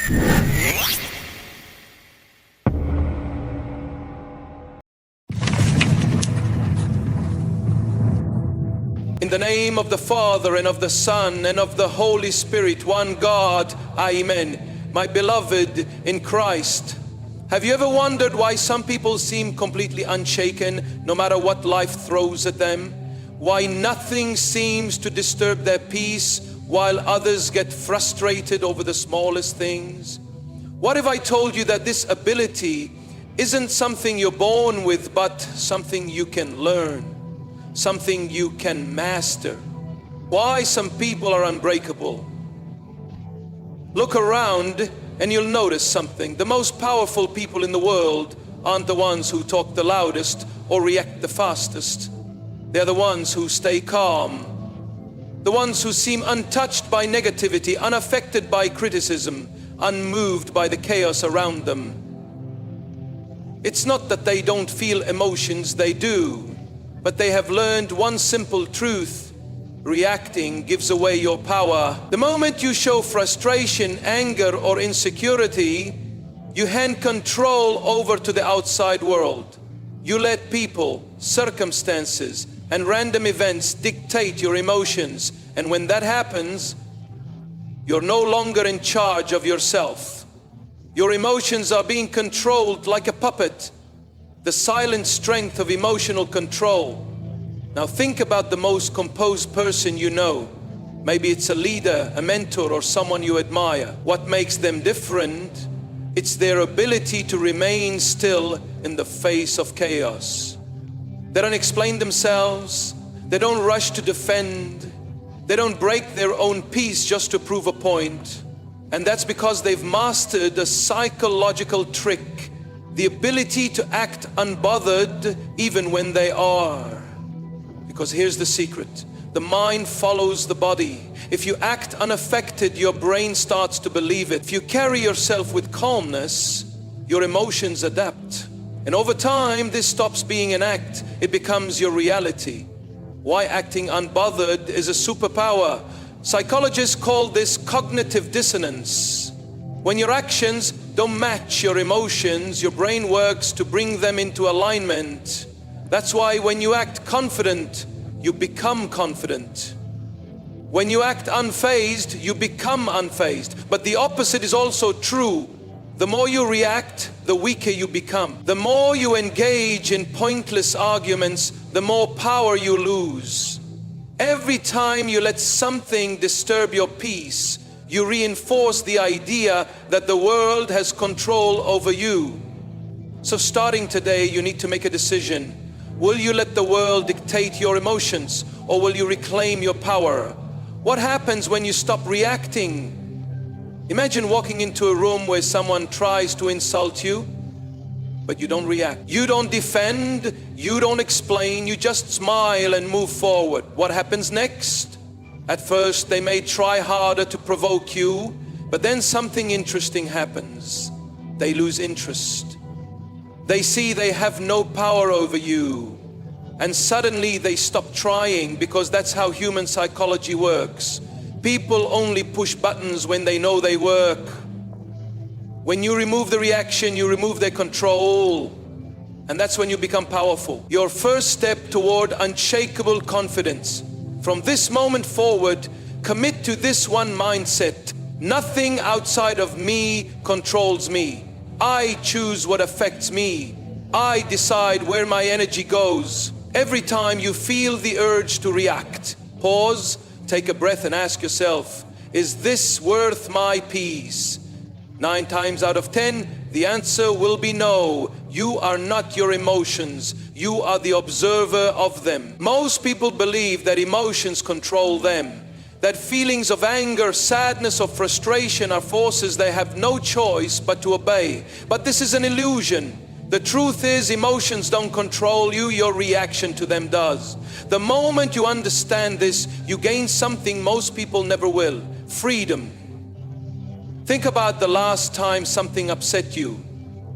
In the name of the Father, and of the Son, and of the Holy Spirit, one God, Amen. My beloved in Christ, have you ever wondered why some people seem completely unshaken no matter what life throws at them? Why nothing seems to disturb their peace while others get frustrated over the smallest things? What if I told you that this ability isn't something you're born with, but something you can learn? Something you can master. Why some people are unbreakable? Look around and you'll notice something. The most powerful people in the world aren't the ones who talk the loudest or react the fastest. They're the ones who stay calm. The ones who seem untouched by negativity, unaffected by criticism, unmoved by the chaos around them. It's not that they don't feel emotions, they do. But they have learned one simple truth: reacting gives away your power. The moment you show frustration, anger, or insecurity, you hand control over to the outside world. You let people, circumstances, and random events dictate your emotions. And when that happens, you're no longer in charge of yourself. Your emotions are being controlled like a puppet. The silent strength of emotional control. Now think about the most composed person you know. Maybe it's a leader, a mentor, or someone you admire. What makes them different? It's their ability to remain still in the face of chaos. They don't explain themselves. They don't rush to defend. They don't break their own peace just to prove a point. And that's because they've mastered a psychological trick. The ability to act unbothered even when they are. Because here's the secret. The mind follows the body. If you act unaffected, your brain starts to believe it. If you carry yourself with calmness, your emotions adapt. And over time, this stops being an act. It becomes your reality. Why acting unbothered is a superpower. Psychologists call this cognitive dissonance. When your actions don't match your emotions, your brain works to bring them into alignment. That's why when you act confident, you become confident. When you act unfazed, you become unfazed. But the opposite is also true. The more you react, the weaker you become. The more you engage in pointless arguments, the more power you lose. Every time you let something disturb your peace, you reinforce the idea that the world has control over you. So starting today, you need to make a decision. Will you let the world dictate your emotions, or will you reclaim your power? What happens when you stop reacting? Imagine walking into a room where someone tries to insult you, but you don't react. You don't defend, you don't explain, you just smile and move forward. What happens next? At first, they may try harder to provoke you, but then something interesting happens. They lose interest. They see they have no power over you, and suddenly they stop trying, because that's how human psychology works. People only push buttons when they know they work. When you remove the reaction, you remove their control, and that's when you become powerful. Your first step toward unshakable confidence. From this moment forward, commit to this one mindset. Nothing outside of me controls me. I choose what affects me. I decide where my energy goes. Every time you feel the urge to react, pause, take a breath and ask yourself, is this worth my peace? 9 times out of 10, the answer will be no. You are not your emotions. You are the observer of them. Most people believe that emotions control them, that feelings of anger, sadness, or frustration are forces they have no choice but to obey. But this is an illusion. The truth is, emotions don't control you, your reaction to them does. The moment you understand this, you gain something most people never will: freedom. Think about the last time something upset you.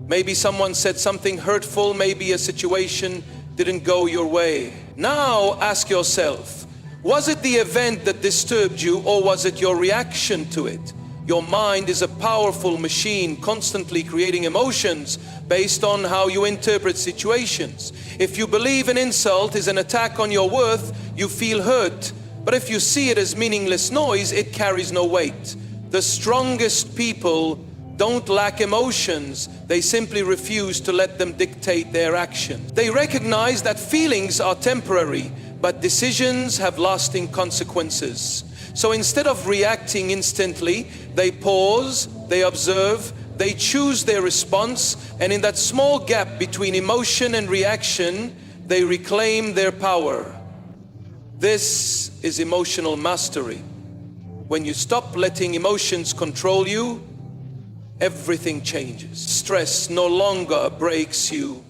Maybe someone said something hurtful, maybe a situation didn't go your way. Now ask yourself, was it the event that disturbed you, or was it your reaction to it? Your mind is a powerful machine, constantly creating emotions based on how you interpret situations. If you believe an insult is an attack on your worth, you feel hurt. But if you see it as meaningless noise, it carries no weight. The strongest people don't lack emotions. They simply refuse to let them dictate their action. They recognize that feelings are temporary, but decisions have lasting consequences. So instead of reacting instantly, they pause, they observe, they choose their response, and in that small gap between emotion and reaction, they reclaim their power. This is emotional mastery. When you stop letting emotions control you, everything changes. Stress no longer breaks you.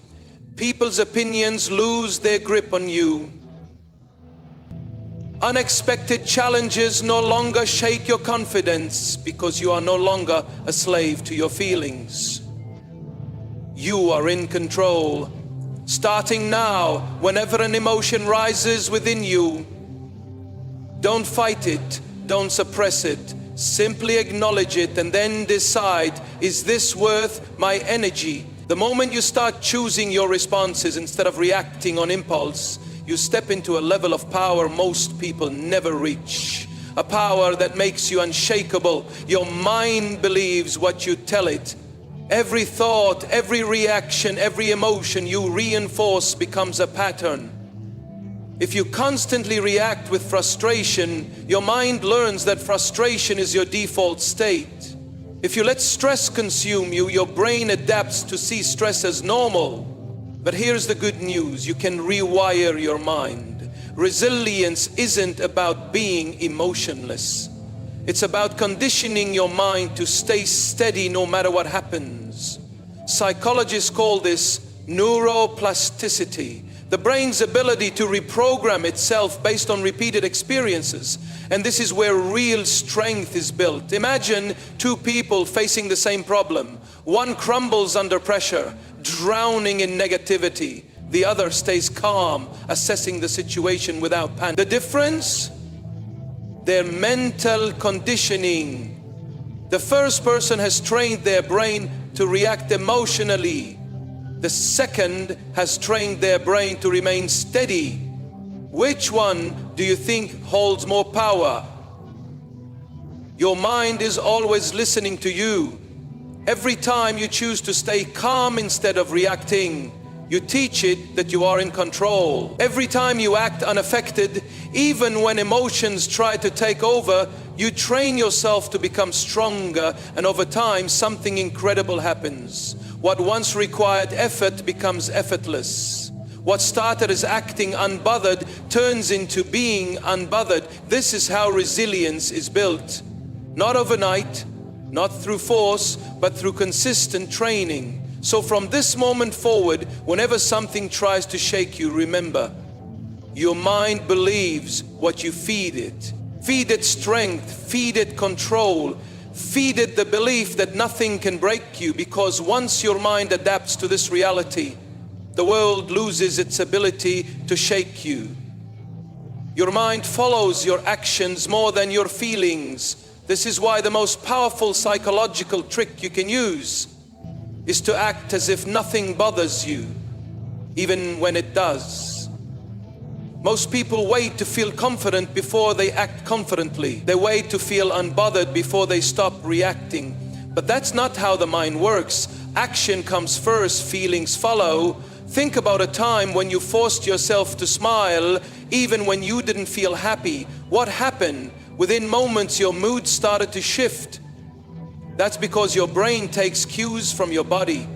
People's opinions lose their grip on you. Unexpected challenges no longer shake your confidence because you are no longer a slave to your feelings. You are in control. Starting now, whenever an emotion rises within you, don't fight it, don't suppress it. Simply acknowledge it and then decide, is this worth my energy? The moment you start choosing your responses instead of reacting on impulse, you step into a level of power most people never reach. A power that makes you unshakable. Your mind believes what you tell it. Every thought, every reaction, every emotion you reinforce becomes a pattern. If you constantly react with frustration, your mind learns that frustration is your default state. If you let stress consume you, your brain adapts to see stress as normal. But here's the good news, you can rewire your mind. Resilience isn't about being emotionless. It's about conditioning your mind to stay steady no matter what happens. Psychologists call this neuroplasticity, the brain's ability to reprogram itself based on repeated experiences. And this is where real strength is built. Imagine two people facing the same problem. One crumbles under pressure, drowning in negativity. The other stays calm, assessing the situation without panic. The difference? Their mental conditioning. The first person has trained their brain to react emotionally. The second has trained their brain to remain steady. Which one do you think holds more power? Your mind is always listening to you. Every time you choose to stay calm instead of reacting, you teach it that you are in control. Every time you act unaffected, even when emotions try to take over, you train yourself to become stronger, and over time something incredible happens. What once required effort becomes effortless. What started as acting unbothered turns into being unbothered. This is how resilience is built. Not overnight, not through force, but through consistent training. So from this moment forward, whenever something tries to shake you, remember, your mind believes what you feed it. Feed it strength, feed it control, feed it the belief that nothing can break you, because once your mind adapts to this reality, the world loses its ability to shake you. Your mind follows your actions more than your feelings. This is why the most powerful psychological trick you can use is to act as if nothing bothers you, even when it does. Most people wait to feel confident before they act confidently. They wait to feel unbothered before they stop reacting. But that's not how the mind works. Action comes first, feelings follow. Think about a time when you forced yourself to smile even when you didn't feel happy. What happened? Within moments your mood started to shift. That's because your brain takes cues from your body.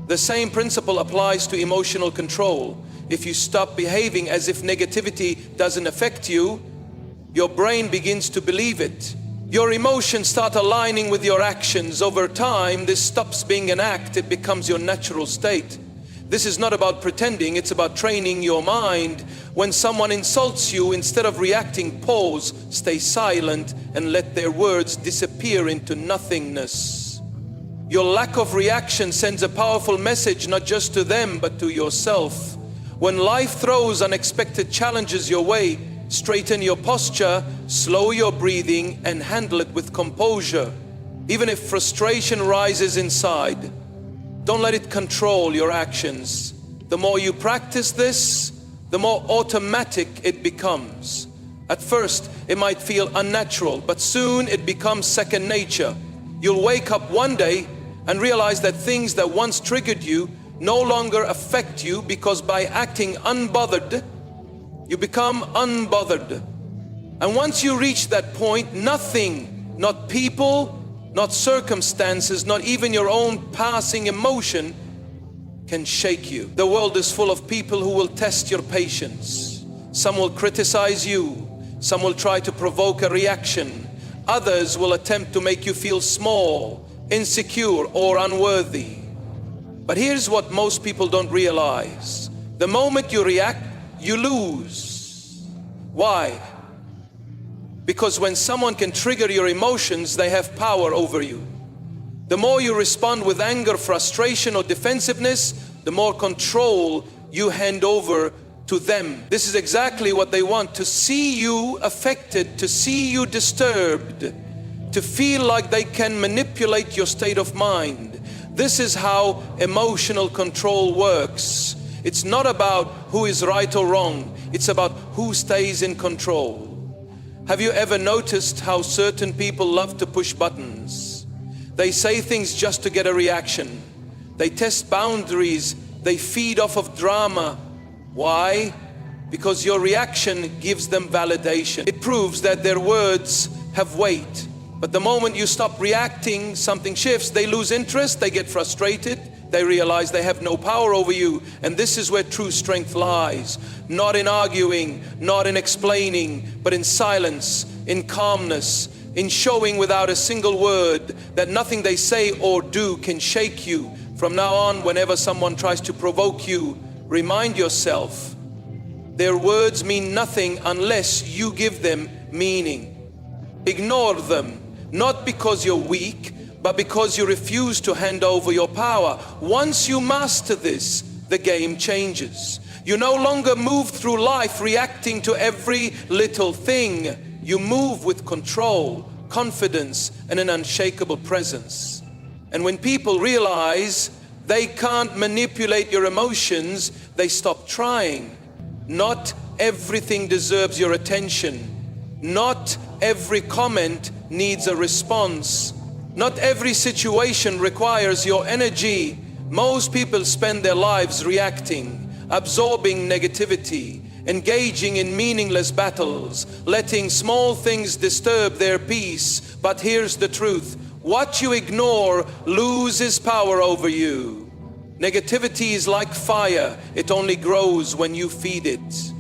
The same principle applies to emotional control. If you stop behaving as if negativity doesn't affect you, your brain begins to believe it. Your emotions start aligning with your actions. Over time, this stops being an act, it becomes your natural state. This is not about pretending, it's about training your mind. When someone insults you, instead of reacting, pause, stay silent, and let their words disappear into nothingness. Your lack of reaction sends a powerful message, not just to them, but to yourself. When life throws unexpected challenges your way, straighten your posture, slow your breathing, and handle it with composure. Even if frustration rises inside, don't let it control your actions. The more you practice this, the more automatic it becomes. At first, it might feel unnatural, but soon it becomes second nature. You'll wake up one day and realize that things that once triggered you no longer affect you, because by acting unbothered, you become unbothered. And once you reach that point, nothing, not people, not circumstances, not even your own passing emotion can shake you. The world is full of people who will test your patience. Some will criticize you. Some will try to provoke a reaction. Others will attempt to make you feel small, insecure, or unworthy. But here's what most people don't realize. The moment you react, you lose. Why? Because when someone can trigger your emotions, they have power over you. The more you respond with anger, frustration, or defensiveness, the more control you hand over to them. This is exactly what they want: to see you affected, to see you disturbed, to feel like they can manipulate your state of mind. This is how emotional control works. It's not about who is right or wrong. It's about who stays in control. Have you ever noticed how certain people love to push buttons? They say things just to get a reaction. They test boundaries. They feed off of drama. Why? Because your reaction gives them validation. It proves that their words have weight. But the moment you stop reacting, something shifts. They lose interest, they get frustrated, they realize they have no power over you. And this is where true strength lies. Not in arguing, not in explaining, but in silence, in calmness, in showing without a single word that nothing they say or do can shake you. From now on, whenever someone tries to provoke you, remind yourself, their words mean nothing unless you give them meaning. Ignore them. Not because you're weak, but because you refuse to hand over your power. Once you master this, the game changes. You no longer move through life reacting to every little thing. You move with control, confidence, and an unshakable presence. And when people realize they can't manipulate your emotions, they stop trying. Not everything deserves your attention. Not every comment needs a response. Not every situation requires your energy. Most people spend their lives reacting, absorbing negativity, engaging in meaningless battles, letting small things disturb their peace. But here's the truth: what you ignore loses power over you. Negativity is like fire. It only grows when you feed it.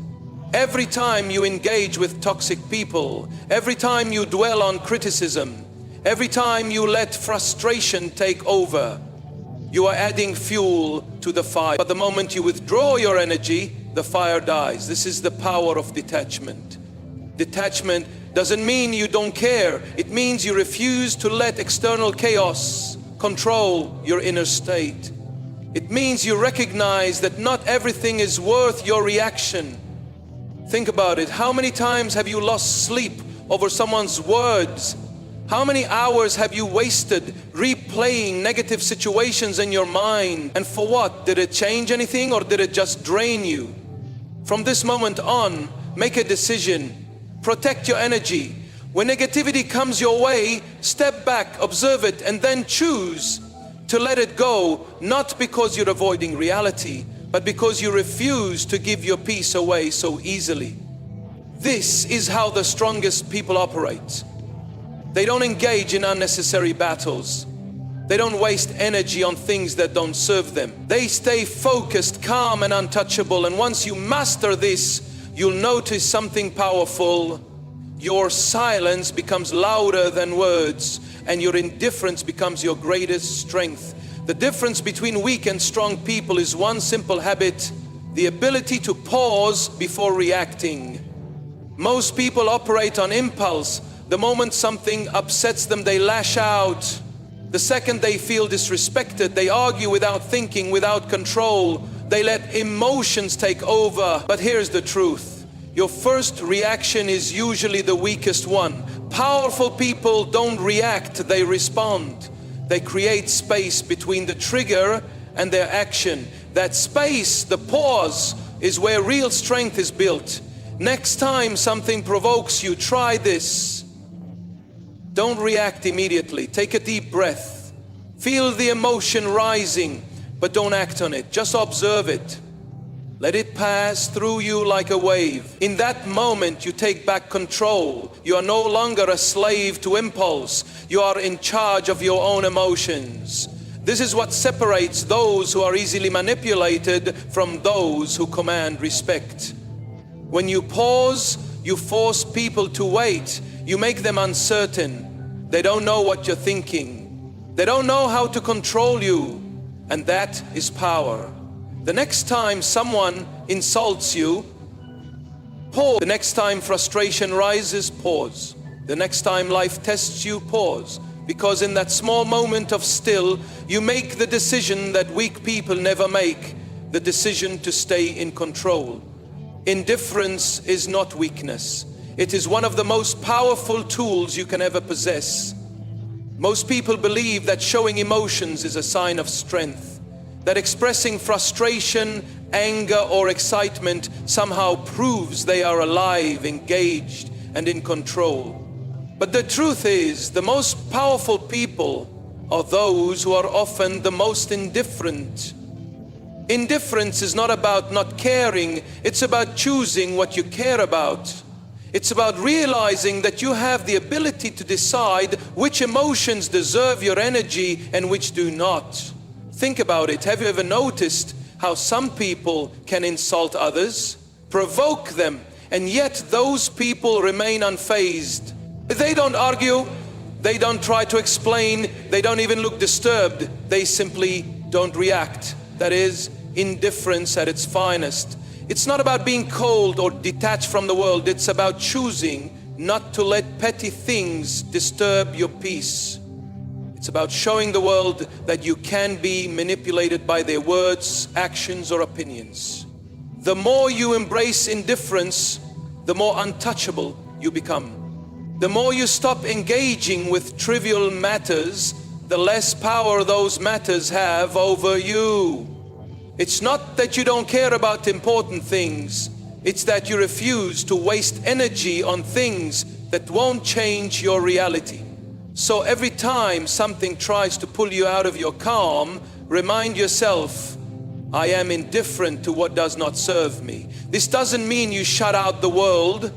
Every time you engage with toxic people, every time you dwell on criticism, every time you let frustration take over, you are adding fuel to the fire. But the moment you withdraw your energy, the fire dies. This is the power of detachment. Detachment doesn't mean you don't care. It means you refuse to let external chaos control your inner state. It means you recognize that not everything is worth your reaction. Think about it. How many times have you lost sleep over someone's words? How many hours have you wasted replaying negative situations in your mind? And for what? Did it change anything, or did it just drain you? From this moment on, make a decision. Protect your energy. When negativity comes your way, step back, observe it, and then choose to let it go, not because you're avoiding reality, but because you refuse to give your peace away so easily. This is how the strongest people operate. They don't engage in unnecessary battles. They don't waste energy on things that don't serve them. They stay focused, calm, and untouchable. And once you master this, you'll notice something powerful. Your silence becomes louder than words, and your indifference becomes your greatest strength. The difference between weak and strong people is one simple habit: the ability to pause before reacting. Most people operate on impulse. The moment something upsets them, they lash out. The second they feel disrespected, they argue without thinking, without control. They let emotions take over. But here's the truth: your first reaction is usually the weakest one. Powerful people don't react, they respond. They create space between the trigger and their action. That space, the pause, is where real strength is built. Next time something provokes you, try this. Don't react immediately. Take a deep breath. Feel the emotion rising, but don't act on it. Just observe it. Let it pass through you like a wave. In that moment, you take back control. You are no longer a slave to impulse. You are in charge of your own emotions. This is what separates those who are easily manipulated from those who command respect. When you pause, you force people to wait. You make them uncertain. They don't know what you're thinking. They don't know how to control you. And that is power. The next time someone insults you, pause. The next time frustration rises, pause. The next time life tests you, pause. Because in that small moment of still, you make the decision that weak people never make, the decision to stay in control. Indifference is not weakness. It is one of the most powerful tools you can ever possess. Most people believe that showing emotions is a sign of strength, that expressing frustration, anger, or excitement somehow proves they are alive, engaged, and in control. But the truth is, the most powerful people are those who are often the most indifferent. Indifference is not about not caring, it's about choosing what you care about. It's about realizing that you have the ability to decide which emotions deserve your energy and which do not. Think about it. Have you ever noticed how some people can insult others, provoke them, and yet those people remain unfazed? They don't argue, they don't try to explain, they don't even look disturbed. They simply don't react. That is indifference at its finest. It's not about being cold or detached from the world. It's about choosing not to let petty things disturb your peace. It's about showing the world that you can be manipulated by their words, actions, or opinions. The more you embrace indifference, the more untouchable you become. The more you stop engaging with trivial matters, the less power those matters have over you. It's not that you don't care about important things. It's that you refuse to waste energy on things that won't change your reality. So every time something tries to pull you out of your calm, remind yourself, I am indifferent to what does not serve me. This doesn't mean you shut out the world.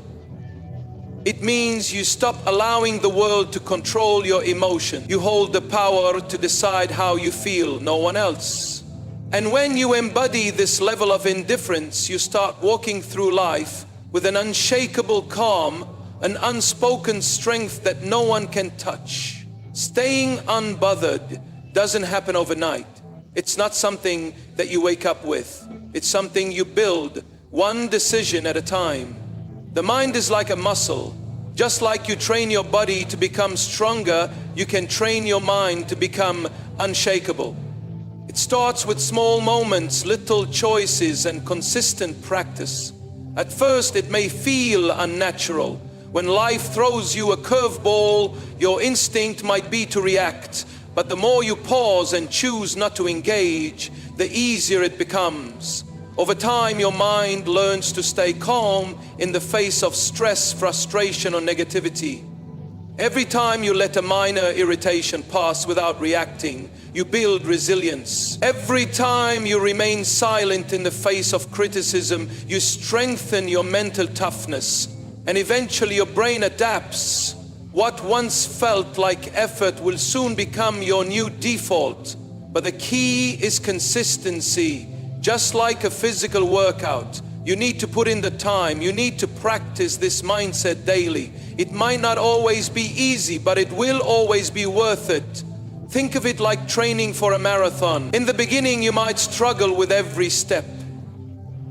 It means you stop allowing the world to control your emotion. You hold the power to decide how you feel, no one else. And when you embody this level of indifference, you start walking through life with an unshakable calm, an unspoken strength that no one can touch. Staying unbothered doesn't happen overnight. It's not something that you wake up with. It's something you build, one decision at a time. The mind is like a muscle. Just like you train your body to become stronger, you can train your mind to become unshakable. It starts with small moments, little choices, and consistent practice. At first, it may feel unnatural. When life throws you a curveball, your instinct might be to react. But the more you pause and choose not to engage, the easier it becomes. Over time, your mind learns to stay calm in the face of stress, frustration, or negativity. Every time you let a minor irritation pass without reacting, you build resilience. Every time you remain silent in the face of criticism, you strengthen your mental toughness. And eventually your brain adapts. What once felt like effort will soon become your new default. But the key is consistency. Just like a physical workout, you need to put in the time. You need to practice this mindset daily. It might not always be easy, but it will always be worth it. Think of it like training for a marathon. In the beginning, you might struggle with every step.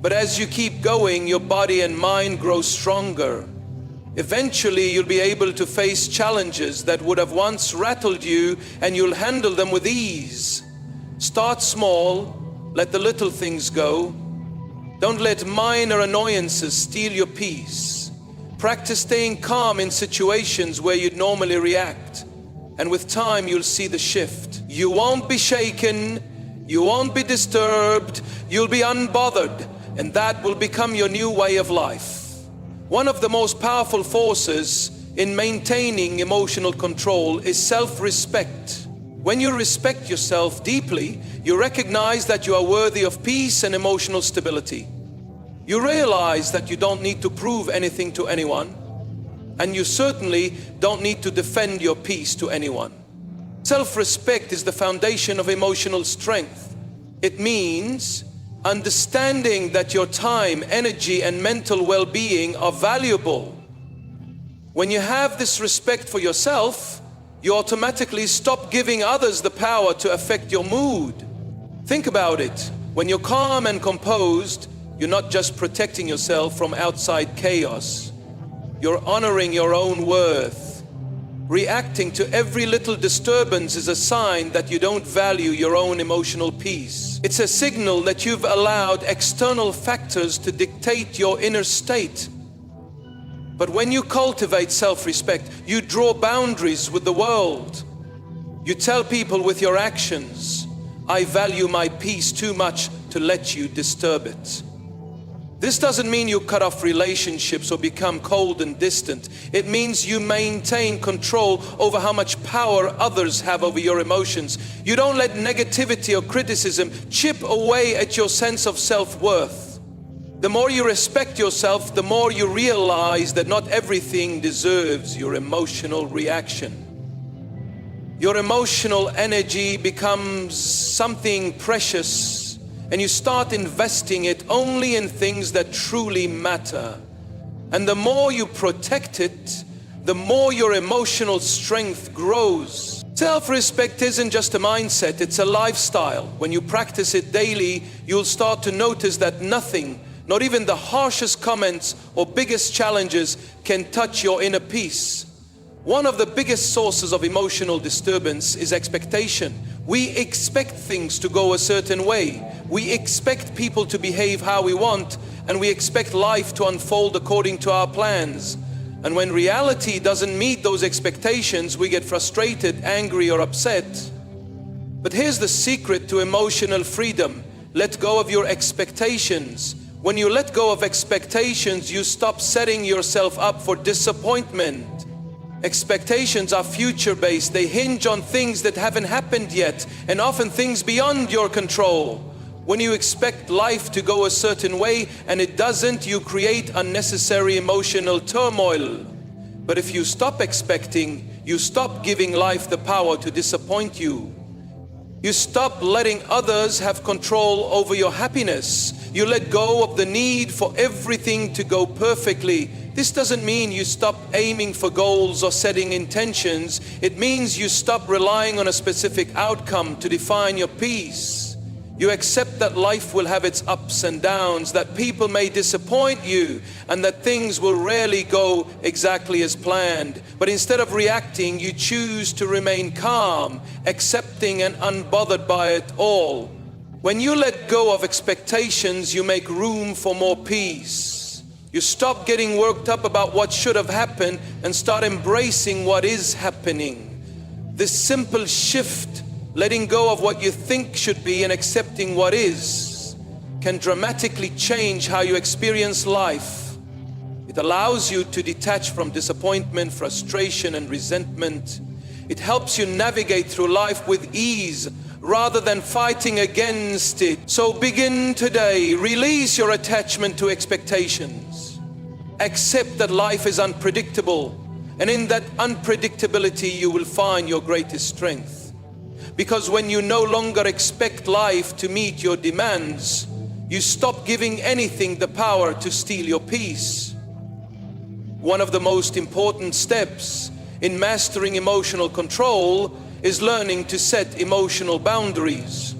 But as you keep going, your body and mind grow stronger. Eventually, you'll be able to face challenges that would have once rattled you, and you'll handle them with ease. Start small, let the little things go. Don't let minor annoyances steal your peace. Practice staying calm in situations where you'd normally react. And with time, you'll see the shift. You won't be shaken, you won't be disturbed, you'll be unbothered, and that will become your new way of life. One of the most powerful forces in maintaining emotional control is self-respect. When you respect yourself deeply, you recognize that you are worthy of peace and emotional stability. You realize that you don't need to prove anything to anyone, and you certainly don't need to defend your peace to anyone. Self-respect is the foundation of emotional strength. It means understanding that your time, energy, and mental well-being are valuable. When you have this respect for yourself, you automatically stop giving others the power to affect your mood. Think about it. When you're calm and composed, you're not just protecting yourself from outside chaos. You're honoring your own worth. Reacting to every little disturbance is a sign that you don't value your own emotional peace. It's a signal that you've allowed external factors to dictate your inner state. But when you cultivate self-respect, you draw boundaries with the world. You tell people with your actions, I value my peace too much to let you disturb it. This doesn't mean you cut off relationships or become cold and distant. It means you maintain control over how much power others have over your emotions. You don't let negativity or criticism chip away at your sense of self-worth. The more you respect yourself, the more you realize that not everything deserves your emotional reaction. Your emotional energy becomes something precious, and you start investing it only in things that truly matter. And the more you protect it, the more your emotional strength grows. Self-respect isn't just a mindset, it's a lifestyle. When you practice it daily, you'll start to notice that nothing, not even the harshest comments or biggest challenges, can touch your inner peace. One of the biggest sources of emotional disturbance is expectation. We expect things to go a certain way. We expect people to behave how we want, and we expect life to unfold according to our plans. And when reality doesn't meet those expectations, we get frustrated, angry, or upset. But here's the secret to emotional freedom. Let go of your expectations. When you let go of expectations, you stop setting yourself up for disappointment. Expectations are future-based. They hinge on things that haven't happened yet, and often things beyond your control. When you expect life to go a certain way and it doesn't, you create unnecessary emotional turmoil. But if you stop expecting, you stop giving life the power to disappoint you. You stop letting others have control over your happiness. You let go of the need for everything to go perfectly. This doesn't mean you stop aiming for goals or setting intentions. It means you stop relying on a specific outcome to define your peace. You accept that life will have its ups and downs, that people may disappoint you, and that things will rarely go exactly as planned. But instead of reacting, you choose to remain calm, accepting and unbothered by it all. When you let go of expectations, you make room for more peace. You stop getting worked up about what should have happened and start embracing what is happening. This simple shift, letting go of what you think should be and accepting what is, can dramatically change how you experience life. It allows you to detach from disappointment, frustration, and resentment. It helps you navigate through life with ease rather than fighting against it. So begin today. Release your attachment to expectations. Accept that life is unpredictable, and in that unpredictability you will find your greatest strength. Because when you no longer expect life to meet your demands, you stop giving anything the power to steal your peace. One of the most important steps in mastering emotional control is learning to set emotional boundaries.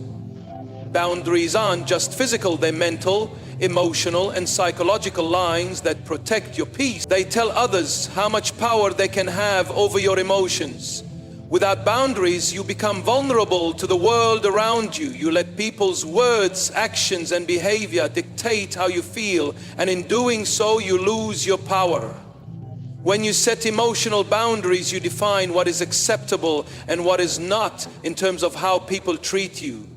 Boundaries aren't just physical, they're mental, emotional, and psychological lines that protect your peace. They tell others how much power they can have over your emotions. Without boundaries, you become vulnerable to the world around you. You let people's words, actions, and behavior dictate how you feel, and in doing so, you lose your power. When you set emotional boundaries, you define what is acceptable and what is not in terms of how people treat you.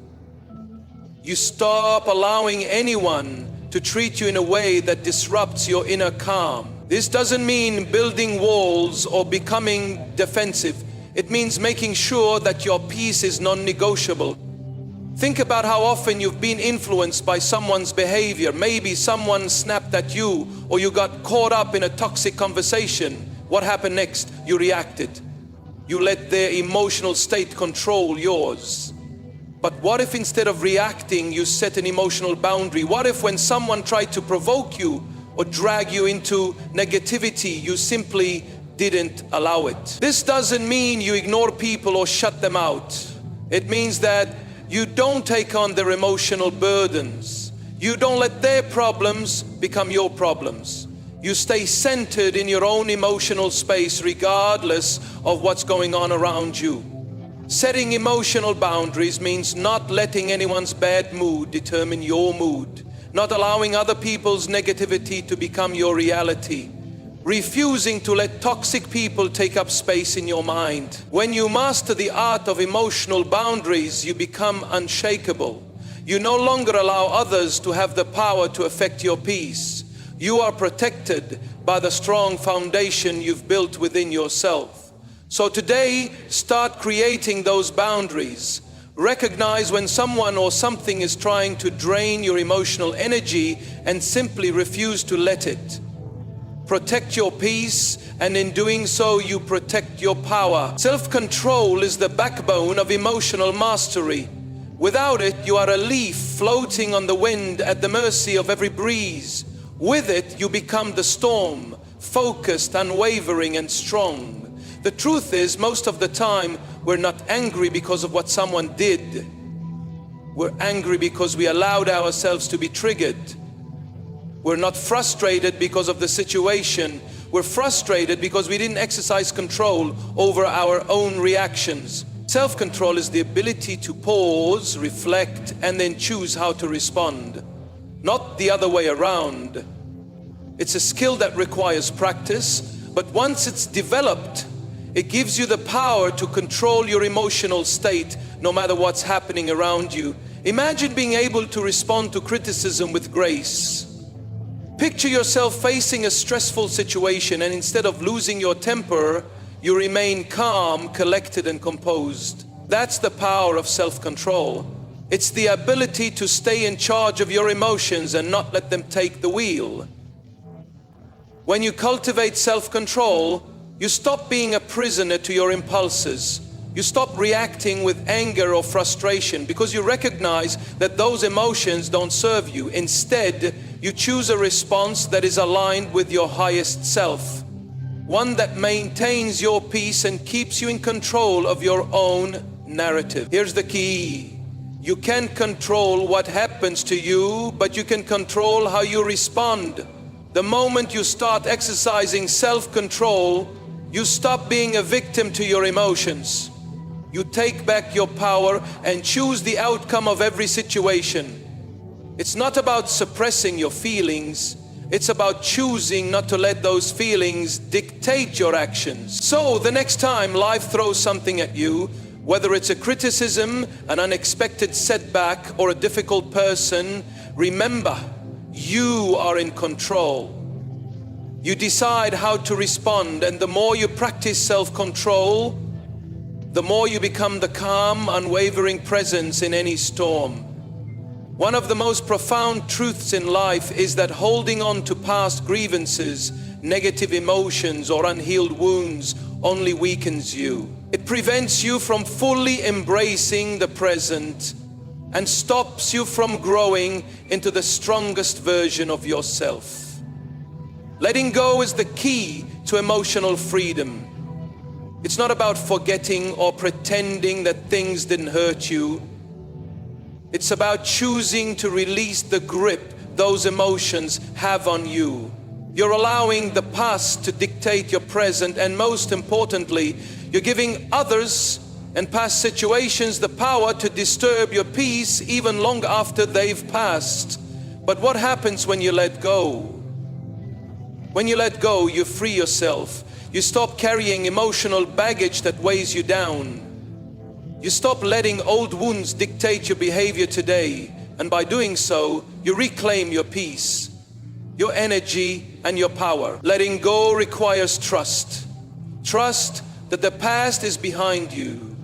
You stop allowing anyone to treat you in a way that disrupts your inner calm. This doesn't mean building walls or becoming defensive. It means making sure that your peace is non-negotiable. Think about how often you've been influenced by someone's behavior. Maybe someone snapped at you, or you got caught up in a toxic conversation. What happened next? You reacted. You let their emotional state control yours. But what if instead of reacting, you set an emotional boundary? What if when someone tried to provoke you or drag you into negativity, you simply didn't allow it? This doesn't mean you ignore people or shut them out. It means that you don't take on their emotional burdens. You don't let their problems become your problems. You stay centered in your own emotional space regardless of what's going on around you. Setting emotional boundaries means not letting anyone's bad mood determine your mood, not allowing other people's negativity to become your reality, refusing to let toxic people take up space in your mind. When you master the art of emotional boundaries, you become unshakable. You no longer allow others to have the power to affect your peace. You are protected by the strong foundation you've built within yourself. So today, start creating those boundaries. Recognize when someone or something is trying to drain your emotional energy and simply refuse to let it. Protect your peace, and in doing so, you protect your power. Self-control is the backbone of emotional mastery. Without it, you are a leaf floating on the wind at the mercy of every breeze. With it, you become the storm, focused, unwavering, and strong. The truth is, most of the time, we're not angry because of what someone did. We're angry because we allowed ourselves to be triggered. We're not frustrated because of the situation. We're frustrated because we didn't exercise control over our own reactions. Self-control is the ability to pause, reflect, and then choose how to respond. Not the other way around. It's a skill that requires practice, but once it's developed, it gives you the power to control your emotional state no matter what's happening around you. Imagine being able to respond to criticism with grace. Picture yourself facing a stressful situation, and instead of losing your temper, you remain calm, collected, and composed. That's the power of self-control. It's the ability to stay in charge of your emotions and not let them take the wheel. When you cultivate self-control, you stop being a prisoner to your impulses. You stop reacting with anger or frustration because you recognize that those emotions don't serve you. Instead, you choose a response that is aligned with your highest self, one that maintains your peace and keeps you in control of your own narrative. Here's the key. You can't control what happens to you, but you can control how you respond. The moment you start exercising self-control, you stop being a victim to your emotions. You take back your power and choose the outcome of every situation. It's not about suppressing your feelings. It's about choosing not to let those feelings dictate your actions. So the next time life throws something at you, whether it's a criticism, an unexpected setback, or a difficult person, remember, you are in control. You decide how to respond, and the more you practice self-control, the more you become the calm, unwavering presence in any storm. One of the most profound truths in life is that holding on to past grievances, negative emotions, or unhealed wounds only weakens you. It prevents you from fully embracing the present and stops you from growing into the strongest version of yourself. Letting go is the key to emotional freedom. It's not about forgetting or pretending that things didn't hurt you. It's about choosing to release the grip those emotions have on you. You're allowing the past to dictate your present, and most importantly, you're giving others and past situations the power to disturb your peace even long after they've passed. But what happens when you let go? When you let go, you free yourself. You stop carrying emotional baggage that weighs you down. You stop letting old wounds dictate your behavior today. And by doing so, you reclaim your peace, your energy, and your power. Letting go requires trust. Trust that the past is behind you,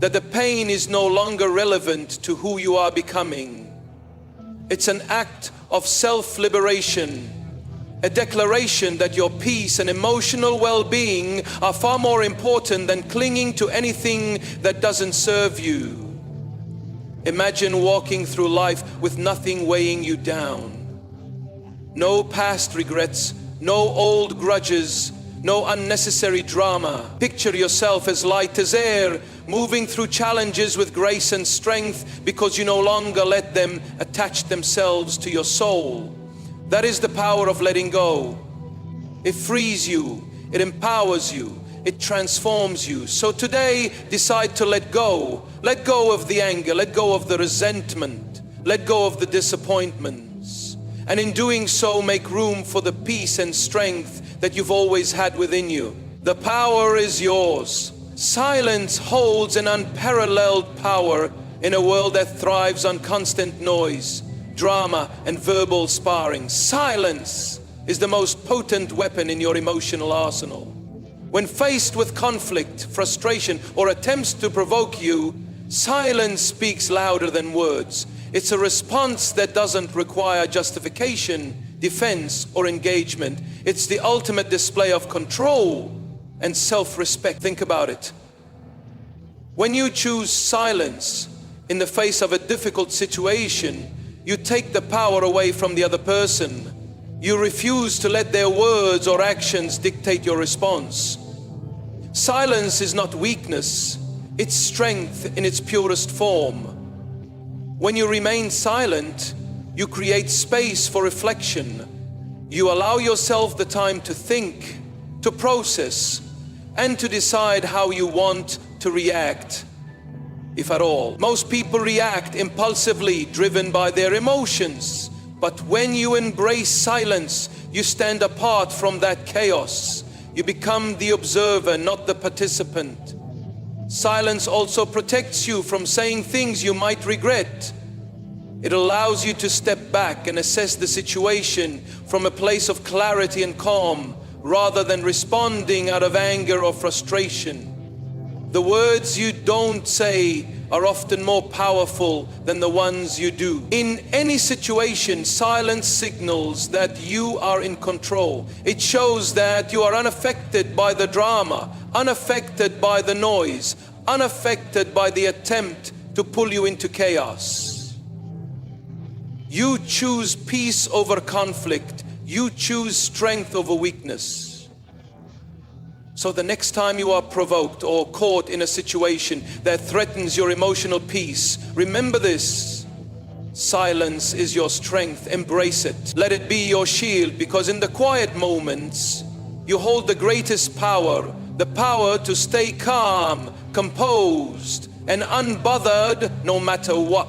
that the pain is no longer relevant to who you are becoming. It's an act of self-liberation, a declaration that your peace and emotional well-being are far more important than clinging to anything that doesn't serve you. Imagine walking through life with nothing weighing you down. No past regrets, no old grudges, no unnecessary drama. Picture yourself as light as air, moving through challenges with grace and strength because you no longer let them attach themselves to your soul. That is the power of letting go. It frees you, it empowers you, it transforms you. So today, decide to let go. Let go of the anger, let go of the resentment, let go of the disappointments. And in doing so, make room for the peace and strength that you've always had within you. The power is yours. Silence holds an unparalleled power in a world that thrives on constant noise, drama, and verbal sparring. Silence is the most potent weapon in your emotional arsenal. When faced with conflict, frustration, or attempts to provoke you, silence speaks louder than words. It's a response that doesn't require justification, defense, or engagement. It's the ultimate display of control and self-respect. Think about it. When you choose silence in the face of a difficult situation, you take the power away from the other person. You refuse to let their words or actions dictate your response. Silence is not weakness, it's strength in its purest form. When you remain silent, you create space for reflection. You allow yourself the time to think, to process, and to decide how you want to react, if at all. Most people react impulsively, driven by their emotions. But when you embrace silence, you stand apart from that chaos. You become the observer, not the participant. Silence also protects you from saying things you might regret. It allows you to step back and assess the situation from a place of clarity and calm, rather than responding out of anger or frustration. The words you don't say are often more powerful than the ones you do. In any situation, silence signals that you are in control. It shows that you are unaffected by the drama, unaffected by the noise, unaffected by the attempt to pull you into chaos. You choose peace over conflict. You choose strength over weakness. So the next time you are provoked or caught in a situation that threatens your emotional peace, remember this: silence is your strength. Embrace it. Let it be your shield, because in the quiet moments, you hold the greatest power, the power to stay calm, composed, and unbothered no matter what.